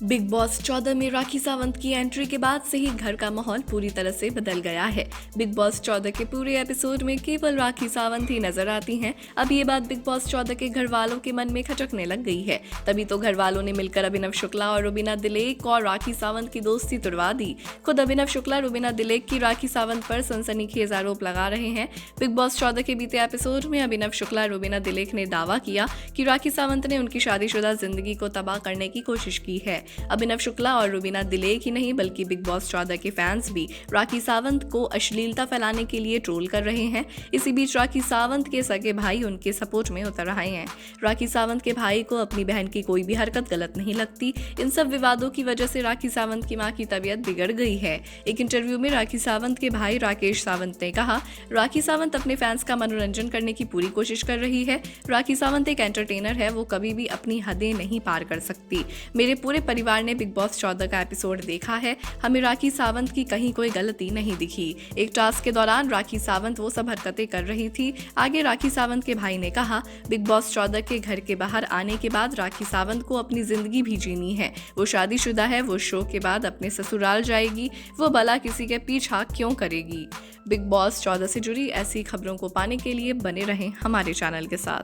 Big boss 14 में राखी सावंत की entry के बाद से ही घर का माहौल पूरी तरह से बदल गया है। बिग बॉस 14 के पूरे एपिसोड में केवल राखी सावंत ही नजर आती हैं। अब ये बात बिग बॉस 14 के घर वालों के मन में खटकने लग गई है। तभी तो घर वालों ने मिलकर अभिनव शुक्ला और रुबीना दिलेक और राखी सावंत की दोस्ती तुड़वा दी। खुद अभिनव शुक्ला रुबीना दिलेक की राखी सावंत पर सनसनीखेज आरोप लगा रहे हैं। बिग बॉस 14 के बीते एपिसोड में अभिनव शुक्ला रुबीना दिलेक ने दावा किया कि राखी सावंत ने उनकी शादीशुदा जिंदगी को तबाह करने की कोशिश की है। अभिनव शुक्ला और रुबीना दिलेक ही नहीं बल्कि बिग बॉस 14 के फैंस भी राखी सावंत को अश्लीलता फैलाने के लिए ट्रोल कर रहे हैं। इसी बीच राखी सावंत के सगे भाई उनके सपोर्ट में उतर आए हैं। राखी सावंत के भाई को अपनी बहन की कोई भी हरकत गलत नहीं लगती। इन सब विवादों की वजह से राखी सावंत की मां की तबीयत बिगड़ गई है। एक इंटरव्यू में राखी सावंत के भाई राकेश सावंत ने कहा, राखी सावंत अपने फैंस का मनोरंजन करने की पूरी कोशिश कर रही है। राखी सावंत एक एंटरटेनर है, वो कभी भी अपनी हदें नहीं पार कर सकती। मेरे पूरे परिवार ने बिग बॉस 14 का एपिसोड देखा है। हमें राखी सावंत की कहीं कोई गलती नहीं दिखी। एक टास्क के दौरान राखी सावंत वो सब हरकतें कर रही थी। आगे राखी सावंत के भाई ने कहा, बिग बॉस 14 के घर के बाहर आने के बाद राखी सावंत को अपनी जिंदगी भी जीनी है। वो शादीशुदा है, वो शो के बाद अपने ससुराल जाएगी, वो भला किसी के पीछा क्यों करेगी। बिग बॉस 14 से जुड़ी ऐसी खबरों को पाने के लिए बने रहें हमारे चैनल के साथ।